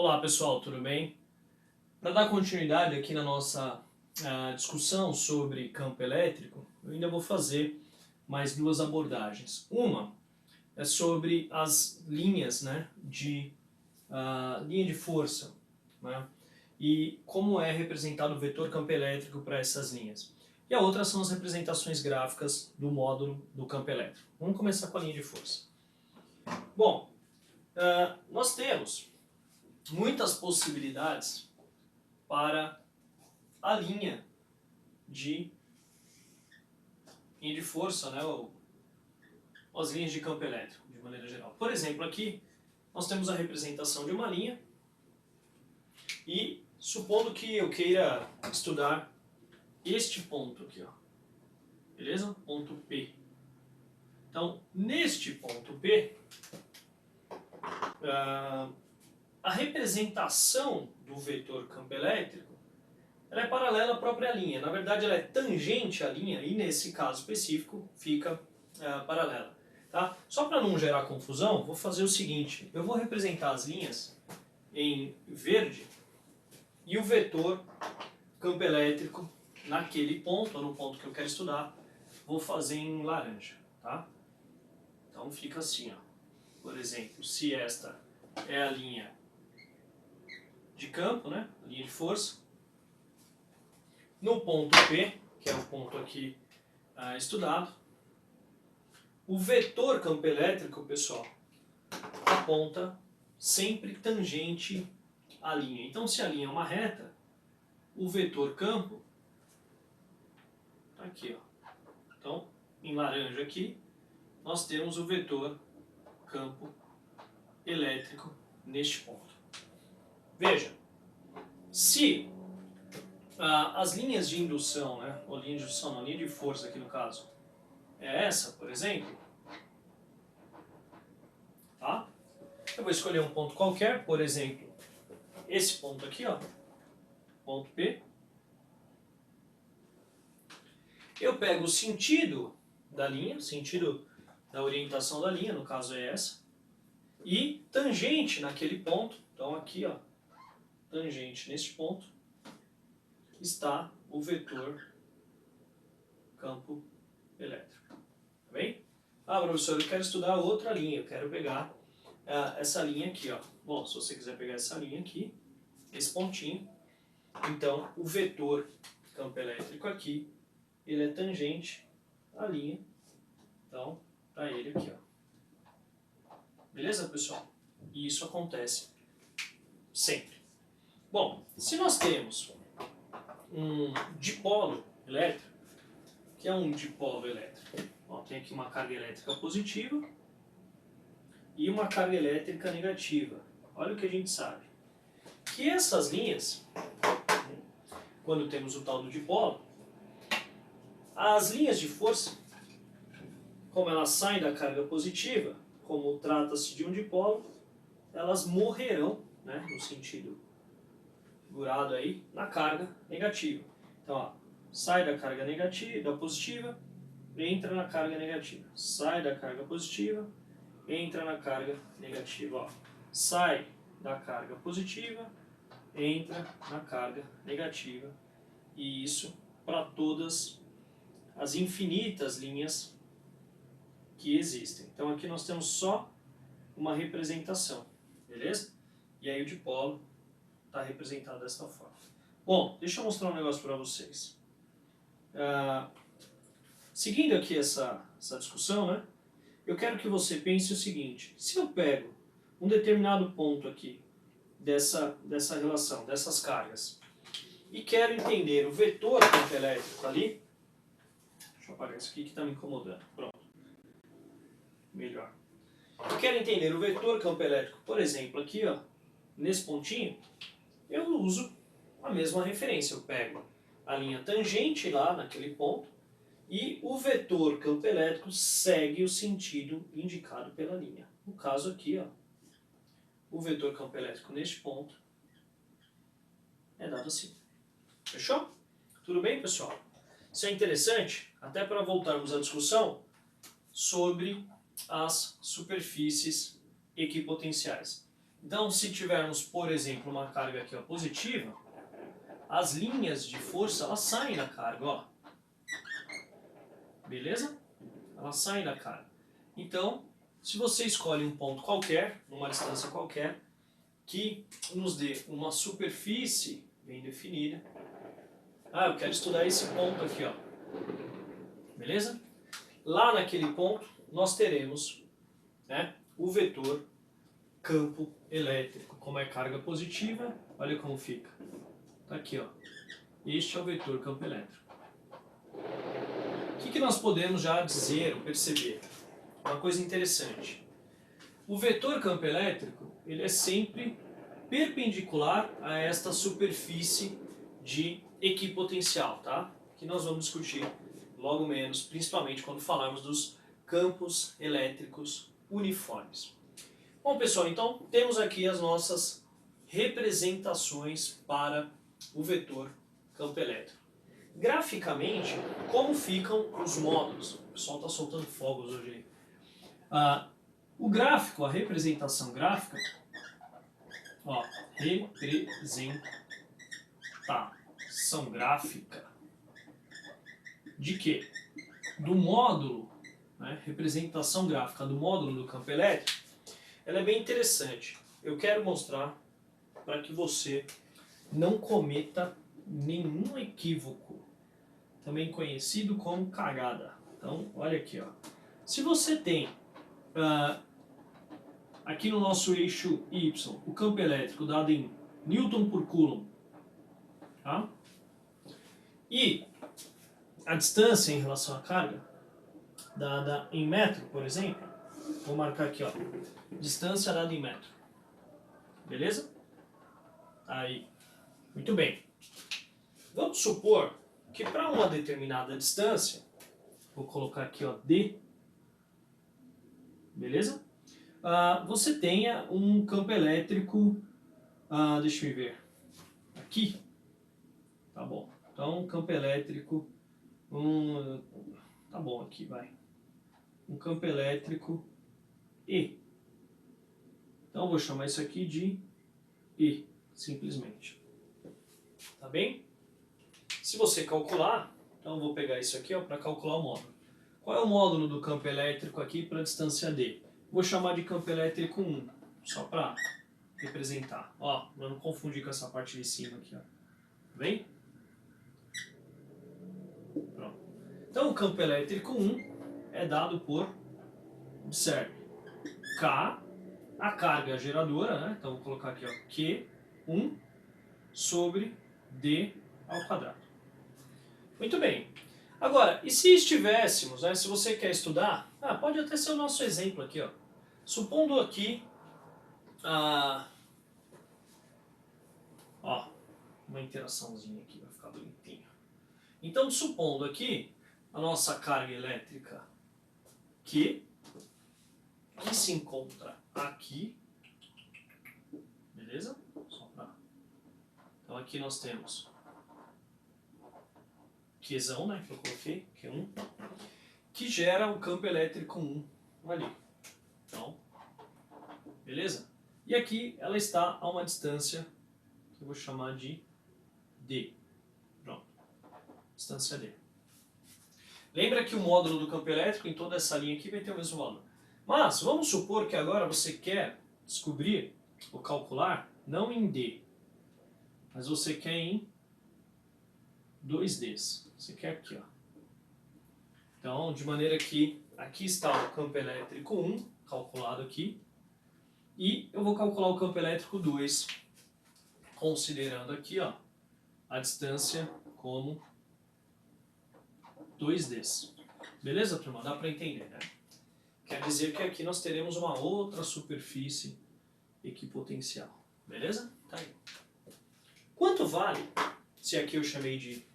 Olá pessoal, tudo bem? Para dar continuidade aqui na nossa discussão sobre campo elétrico, eu ainda vou fazer mais duas abordagens. Uma é sobre as linhas, né, linha de força, né, e como é representado o vetor campo elétrico para essas linhas. E a outra são as representações gráficas do módulo do campo elétrico. Vamos começar com a linha de força. Bom, nós temos muitas possibilidades para a linha de força, né, ou as linhas de campo elétrico, de maneira geral. Por exemplo, aqui nós temos a representação de uma linha e supondo que eu queira estudar este ponto aqui, ó, beleza? Ponto P. Então, neste ponto P, a representação do vetor campo elétrico ela é paralela à própria linha. Na verdade, ela é tangente à linha e, nesse caso específico, fica paralela. Tá? Só para não gerar confusão, vou fazer o seguinte. Eu vou representar as linhas em verde e o vetor campo elétrico naquele ponto, ou no ponto que eu quero estudar, vou fazer em laranja. Tá? Então fica assim. Ó. Por exemplo, se esta é a linha de campo, né? A linha de força, no ponto P, que é o ponto aqui estudado, o vetor campo elétrico, pessoal, aponta sempre tangente à linha. Então, se a linha é uma reta, o vetor campo está aqui. Ó. Então, em laranja aqui, nós temos o vetor campo elétrico neste ponto. Veja, se as linhas de indução, né, ou linha de indução, não, linha de força aqui no caso, é essa, por exemplo, tá? Eu vou escolher um ponto qualquer, por exemplo, esse ponto aqui, ó, ponto P. Eu pego o sentido da linha, o sentido da orientação da linha, no caso é essa, e tangente naquele ponto, então aqui, ó, tangente neste ponto, está o vetor campo elétrico. Tá bem? Ah, professor, eu quero estudar outra linha, eu quero pegar essa linha aqui. Ó. Bom, se você quiser pegar essa linha aqui, esse pontinho, então o vetor campo elétrico aqui, ele é tangente à linha, então, para ele aqui. Ó. Beleza, pessoal? E isso acontece sempre. Bom, se nós temos um dipolo elétrico, que é um dipolo elétrico. Ó, tem aqui uma carga elétrica positiva e uma carga elétrica negativa. Olha o que a gente sabe. Que essas linhas, quando temos o tal do dipolo, as linhas de força, como elas saem da carga positiva, como trata-se de um dipolo, elas morrerão, né, no sentido figurado aí, na carga negativa. Então, ó, sai da carga negativa, da positiva, entra na carga negativa. Sai da carga positiva, entra na carga negativa. Ó. Sai da carga positiva, entra na carga negativa. E isso para todas as infinitas linhas que existem. Então aqui nós temos só uma representação, beleza? E aí o dipolo está representado desta forma. Bom, deixa eu mostrar um negócio para vocês. Seguindo aqui essa discussão, né, eu quero que você pense o seguinte: se eu pego um determinado ponto aqui dessa relação, dessas cargas, e quero entender o vetor campo elétrico ali, deixa eu apagar isso aqui que está me incomodando, pronto, melhor. Eu quero entender o vetor campo elétrico, por exemplo, aqui, ó, nesse pontinho, eu uso a mesma referência, eu pego a linha tangente lá naquele ponto, e o vetor campo elétrico segue o sentido indicado pela linha. No caso aqui, ó, o vetor campo elétrico neste ponto é dado assim. Fechou? Tudo bem, pessoal? Isso é interessante, até para voltarmos à discussão sobre as superfícies equipotenciais. Então, se tivermos, por exemplo, uma carga aqui ó, positiva, as linhas de força elas saem da carga, ó. Beleza? Elas saem da carga. Então, se você escolhe um ponto qualquer, numa distância qualquer, que nos dê uma superfície bem definida. Ah, eu quero estudar esse ponto aqui, ó. Beleza? Lá naquele ponto, nós teremos, né, o vetor campo elétrico. Como é carga positiva, olha como fica. Tá aqui, ó. Este é o vetor campo elétrico. O que nós podemos já dizer ou perceber? Uma coisa interessante. O vetor campo elétrico, ele é sempre perpendicular a esta superfície de equipotencial, tá? Que nós vamos discutir logo menos, principalmente quando falarmos dos campos elétricos uniformes. Bom, pessoal, então temos aqui as nossas representações para o vetor campo elétrico. Graficamente, como ficam os módulos? O pessoal está soltando fogos hoje aí. O gráfico, a representação gráfica, ó, representação gráfica de quê? Do módulo, né, representação gráfica do módulo do campo elétrico, ela é bem interessante. Eu quero mostrar para que você não cometa nenhum equívoco, também conhecido como cagada. Então, olha aqui, ó. Se você tem aqui no nosso eixo Y, o campo elétrico dado em Newton por Coulomb, tá? E a distância em relação à carga, dada em metro, por exemplo, vou marcar aqui, ó, distância dada em metro. Beleza? Aí, muito bem. Vamos supor que para uma determinada distância, vou colocar aqui, ó, D, beleza? Você tenha um campo elétrico, deixa eu ver, aqui, tá bom. Então, campo elétrico, tá bom aqui, vai. Um campo elétrico E. Então, eu vou chamar isso aqui de E, simplesmente. Tá bem? Se você calcular, então eu vou pegar isso aqui para calcular o módulo. Qual é o módulo do campo elétrico aqui para a distância D? Vou chamar de campo elétrico 1, só para representar. Ó, eu não confundir com essa parte de cima aqui, ó. Bem? Pronto. Então o campo elétrico 1 é dado por, observe, K, a carga geradora, né? Então vou colocar aqui, ó, Q1 sobre D ao quadrado. Muito bem. Agora, e se estivéssemos, né, se você quer estudar, pode até ser o nosso exemplo aqui, ó. Supondo aqui, ó, uma interaçãozinha aqui, vai ficar bonitinho. Então, supondo aqui a nossa carga elétrica que se encontra aqui, beleza? Então aqui nós temos Qzão, né, que eu coloquei, Q1, que gera o campo elétrico 1 ali. Então, beleza? E aqui ela está a uma distância que eu vou chamar de D. Pronto. Distância D. Lembra que o módulo do campo elétrico em toda essa linha aqui vai ter o mesmo valor. Mas vamos supor que agora você quer descobrir ou calcular não em D, mas você quer em 2Ds. Você quer aqui, ó. Então, de maneira que aqui está o campo elétrico 1, calculado aqui, e eu vou calcular o campo elétrico 2, considerando aqui, ó, a distância como 2Ds. Beleza, turma? Dá para entender, né? Quer dizer que aqui nós teremos uma outra superfície equipotencial. Beleza? Tá aí. Quanto vale, se aqui eu chamei de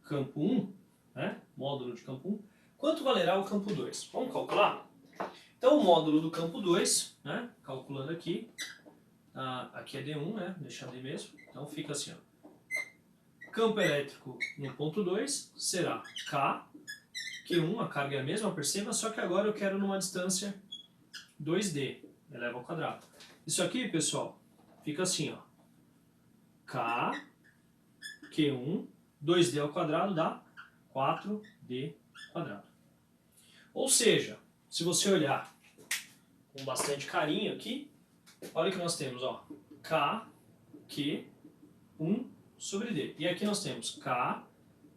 campo 1, né? Módulo de campo 1, quanto valerá o campo 2? Vamos calcular? Então o módulo do campo 2, né? Calculando aqui, aqui é D1, né? Deixar D mesmo. Então fica assim, ó. Campo elétrico no ponto 2 será K, Q1, a carga é a mesma, perceba, só que agora eu quero numa distância 2D, eleva ao quadrado. Isso aqui, pessoal, fica assim, ó. K, Q1, 2D ao quadrado dá 4D quadrado. Ou seja, se você olhar com bastante carinho aqui, olha o que nós temos, ó. K, Q1 sobre D. E aqui nós temos K,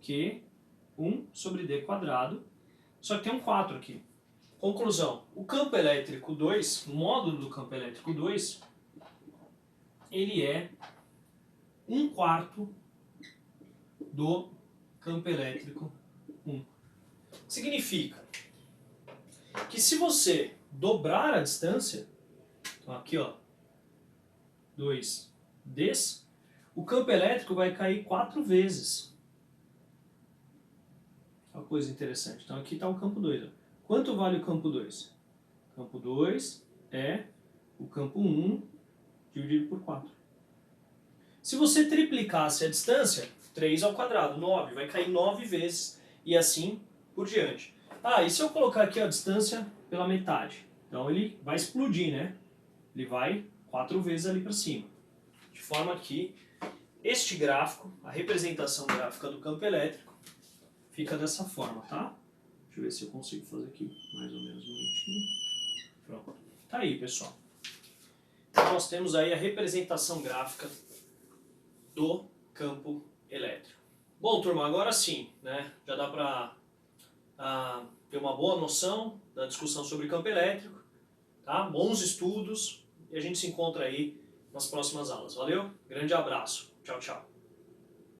Q1 sobre D quadrado. Só que tem um 4 aqui. Conclusão. O campo elétrico 2, o módulo do campo elétrico 2, ele é 1/4 do campo elétrico 1. Significa que se você dobrar a distância, então aqui ó, 2Ds, o campo elétrico vai cair 4 vezes. Uma coisa interessante. Então aqui está o campo 2. Ó. Quanto vale o campo 2? Campo 2 é o campo 1 dividido por 4. Se você triplicasse a distância, 3 ao quadrado, 9, vai cair 9 vezes e assim por diante. Ah, e se eu colocar aqui a distância pela metade? Então ele vai explodir, né? Ele vai 4 vezes ali para cima. De forma que este gráfico, a representação gráfica do campo elétrico, fica dessa forma, tá? Deixa eu ver se eu consigo fazer aqui mais ou menos bonitinho. Pronto. Tá aí, pessoal. Então nós temos aí a representação gráfica do campo elétrico. Bom, turma, agora sim, né? Já dá para ter uma boa noção da discussão sobre campo elétrico, tá? Bons estudos e a gente se encontra aí nas próximas aulas. Valeu? Grande abraço. Tchau, tchau.